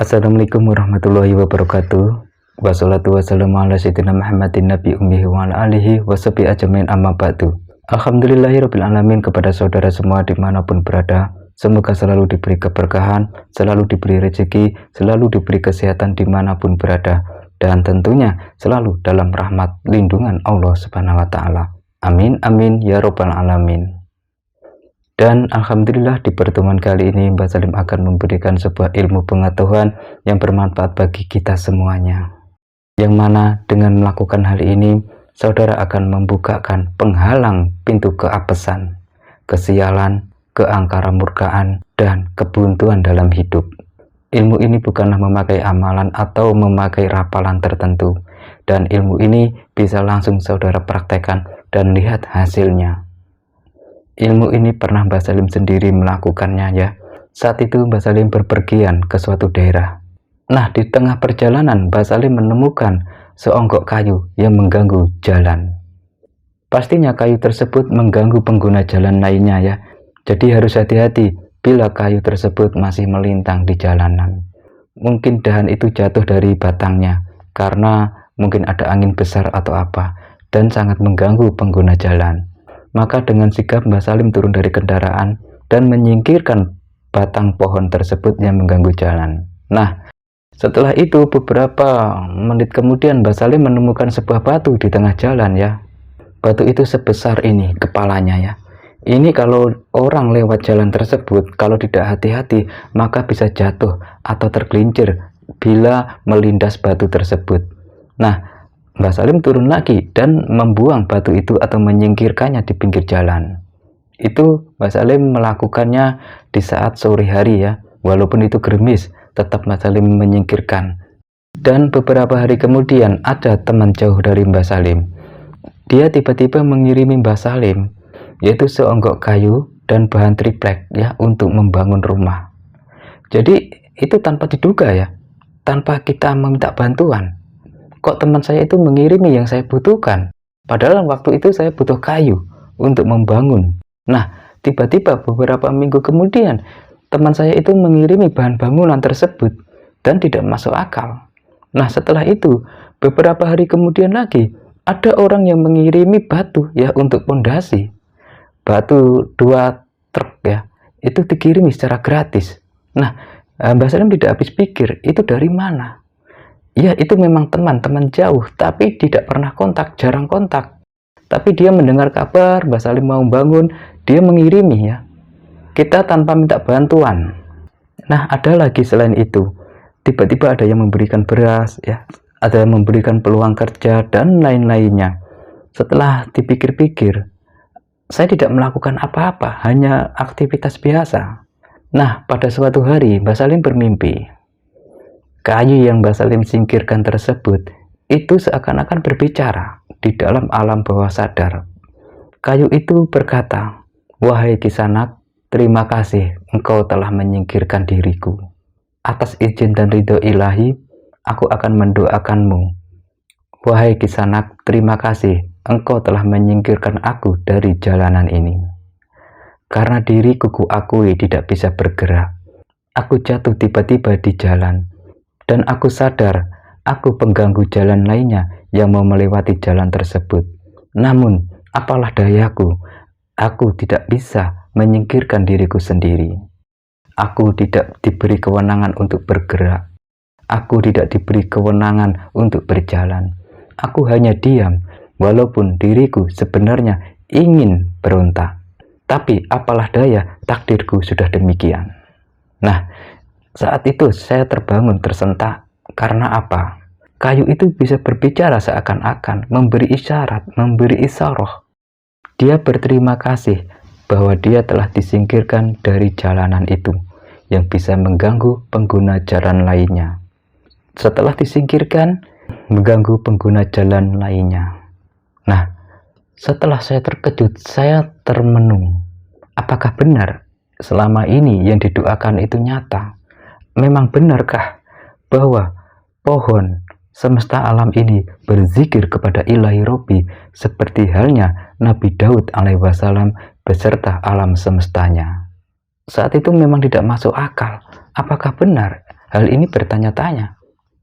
Assalamualaikum warahmatullahi wabarakatuh. Wassalatu wassalamu ala sayyidina Muhammadin nabi ummihi wa ala alihi washabihi ajmain amma ba'du. Alhamdulillahirabbil alamin, kepada saudara semua dimanapun berada, semoga selalu diberi keberkahan, selalu diberi rezeki, selalu diberi kesehatan dimanapun berada, dan tentunya selalu dalam rahmat lindungan Allah Subhanahu wa Ta'ala. Amin amin ya robbal alamin. Dan alhamdulillah di pertemuan kali ini Mbak Salim akan memberikan sebuah ilmu pengetahuan yang bermanfaat bagi kita semuanya. Yang mana dengan melakukan hal ini, saudara akan membukakan penghalang pintu keapesan, kesialan, keangkaramurkaan, dan kebuntuan dalam hidup. Ilmu ini bukanlah memakai amalan atau memakai rapalan tertentu, dan ilmu ini bisa langsung saudara praktekkan dan lihat hasilnya. Ilmu ini pernah Mbak Salim sendiri melakukannya ya. Saat itu Mbak Salim berpergian ke suatu daerah. Nah, di tengah perjalanan Mbak Salim menemukan seonggok kayu yang mengganggu jalan. Pastinya kayu tersebut mengganggu pengguna jalan lainnya ya. Jadi harus hati-hati bila kayu tersebut masih melintang di jalanan. Mungkin dahan itu jatuh dari batangnya karena mungkin ada angin besar atau apa, dan sangat mengganggu pengguna jalan. Maka dengan sigap Mbak Salim turun dari kendaraan dan menyingkirkan batang pohon tersebut yang mengganggu jalan. Nah, setelah itu beberapa menit kemudian Mbak Salim menemukan sebuah batu di tengah jalan ya. Batu itu sebesar ini kepalanya ya. Ini kalau orang lewat jalan tersebut, kalau tidak hati-hati maka bisa jatuh atau tergelincir bila melindas batu tersebut. Nah, Mbak Salim turun lagi dan membuang batu itu atau menyingkirkannya di pinggir jalan. Itu Mbak Salim melakukannya di saat sore hari ya. Walaupun itu gerimis, tetap Mbak Salim menyingkirkan. Dan beberapa hari kemudian ada teman jauh dari Mbak Salim. Dia tiba-tiba mengirimi Mbak Salim, yaitu seonggok kayu dan bahan triplek ya untuk membangun rumah. Jadi itu tanpa diduga ya, tanpa kita meminta bantuan. Kok teman saya itu mengirimi yang saya butuhkan? Padahal waktu itu saya butuh kayu untuk membangun. Nah, tiba-tiba beberapa minggu kemudian, teman saya itu mengirimi bahan bangunan tersebut dan tidak masuk akal. Nah, setelah itu, beberapa hari kemudian lagi, ada orang yang mengirimi batu ya untuk pondasi. Batu 2 truk ya, itu dikirimi secara gratis. Nah, Mbak Salim tidak habis pikir, itu dari mana? Ya, itu memang teman-teman jauh, tapi tidak pernah kontak, jarang kontak. Tapi dia mendengar kabar Mbak Salim mau bangun, dia mengirimi ya. Kita tanpa minta bantuan. Nah, ada lagi selain itu. Tiba-tiba ada yang memberikan beras ya, ada yang memberikan peluang kerja dan lain-lainnya. Setelah dipikir-pikir, saya tidak melakukan apa-apa, hanya aktivitas biasa. Nah, pada suatu hari Mbak Salim bermimpi. Kayu yang Mbak Salim singkirkan tersebut itu seakan-akan berbicara di dalam alam bawah sadar. Kayu itu berkata, "Wahai Kisanak, terima kasih engkau telah menyingkirkan diriku. Atas izin dan ridho ilahi, aku akan mendoakanmu. Wahai Kisanak, terima kasih engkau telah menyingkirkan aku dari jalanan ini. Karena diriku kuakui tidak bisa bergerak. Aku jatuh tiba-tiba di jalan. Dan aku sadar, aku pengganggu jalan lainnya yang mau melewati jalan tersebut. Namun, apalah dayaku, aku tidak bisa menyingkirkan diriku sendiri. Aku tidak diberi kewenangan untuk bergerak. Aku tidak diberi kewenangan untuk berjalan. Aku hanya diam, walaupun diriku sebenarnya ingin berontak. Tapi apalah daya, takdirku sudah demikian." Nah, saat itu saya terbangun tersentak. Karena apa? Kayu itu bisa berbicara seakan-akan, memberi isyarat, memberi isyarah. Dia berterima kasih bahwa dia telah disingkirkan dari jalanan itu yang bisa mengganggu pengguna jalan lainnya. Setelah disingkirkan, mengganggu pengguna jalan lainnya. Nah, setelah saya terkejut, saya termenung. Apakah benar selama ini yang didoakan itu nyata? Memang benarkah bahwa pohon semesta alam ini berzikir kepada Ilahi Robbi seperti halnya Nabi Daud alaihissalam beserta alam semestanya? Saat itu memang tidak masuk akal. Apakah benar Hal ini bertanya-tanya.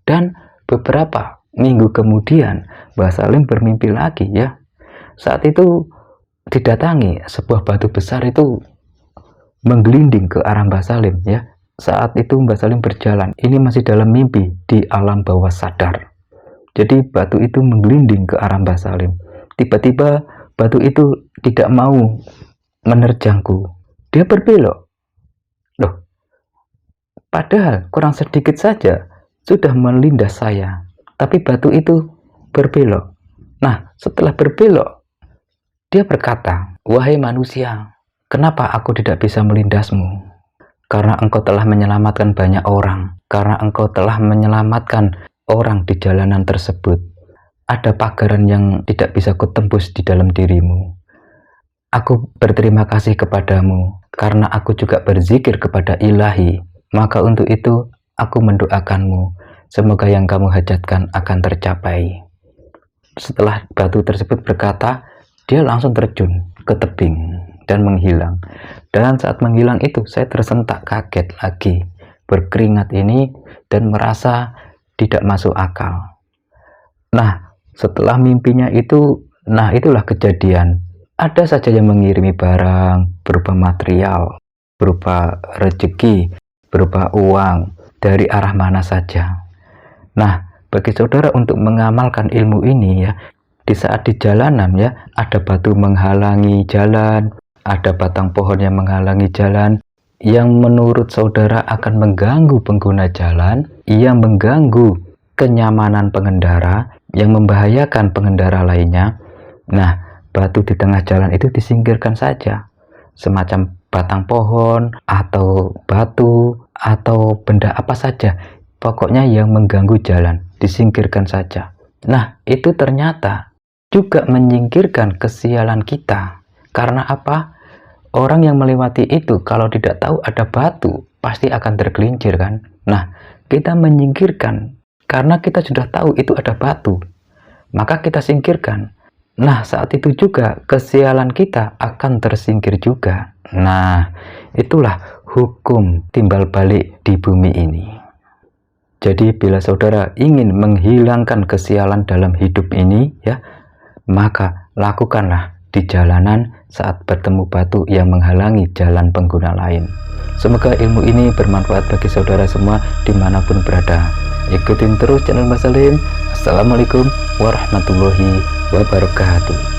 Dan beberapa minggu kemudian Mbah Salim bermimpi lagi ya. Saat itu didatangi sebuah batu besar itu menggelinding ke arah Mbah Salim ya. Saat itu Mbah Salim berjalan, ini masih dalam mimpi di alam bawah sadar. Jadi batu itu menggelinding ke arah Mbah Salim. Tiba-tiba batu itu tidak mau menerjangku. Dia berbelok. Loh, padahal kurang sedikit saja sudah melindas saya. Tapi batu itu berbelok. Nah, setelah berbelok, dia berkata, "Wahai manusia, kenapa aku tidak bisa melindasmu? Karena engkau telah menyelamatkan banyak orang. Karena engkau telah menyelamatkan orang di jalanan tersebut. Ada pagaran yang tidak bisa kutembus di dalam dirimu. Aku berterima kasih kepadamu, karena aku juga berzikir kepada Ilahi. Maka untuk itu, aku mendoakanmu. Semoga yang kamu hajatkan akan tercapai." Setelah batu tersebut berkata, dia langsung terjun ke tebing dan menghilang. Dan saat menghilang itu saya tersentak kaget lagi, berkeringat ini, dan merasa tidak masuk akal. Nah, setelah mimpinya itu, nah itulah kejadian. Ada saja yang mengirimi barang berupa material, berupa rezeki, berupa uang dari arah mana saja. Nah, bagi saudara untuk mengamalkan ilmu ini ya, di saat di jalanan ya, ada batu menghalangi jalan, ada batang pohon yang menghalangi jalan, yang menurut saudara akan mengganggu pengguna jalan, yang mengganggu kenyamanan pengendara, yang membahayakan pengendara lainnya. Nah, batu di tengah jalan itu disingkirkan saja. Semacam batang pohon, atau batu, atau benda apa saja. Pokoknya yang mengganggu jalan, disingkirkan saja. Nah, itu ternyata juga menyingkirkan kesialan kita. Karena apa? Orang yang melewati itu kalau tidak tahu ada batu, pasti akan tergelincir kan? Nah, kita menyingkirkan karena kita sudah tahu itu ada batu, maka kita singkirkan. Nah, saat itu juga kesialan kita akan tersingkir juga. Nah, itulah hukum timbal balik di bumi ini. Jadi bila saudara ingin menghilangkan kesialan dalam hidup ini ya, maka lakukanlah di jalanan saat bertemu batu yang menghalangi jalan pengguna lain. Semoga ilmu ini bermanfaat bagi saudara semua dimanapun berada. Ikutin terus channel Mbah Salim. Assalamualaikum warahmatullahi wabarakatuh.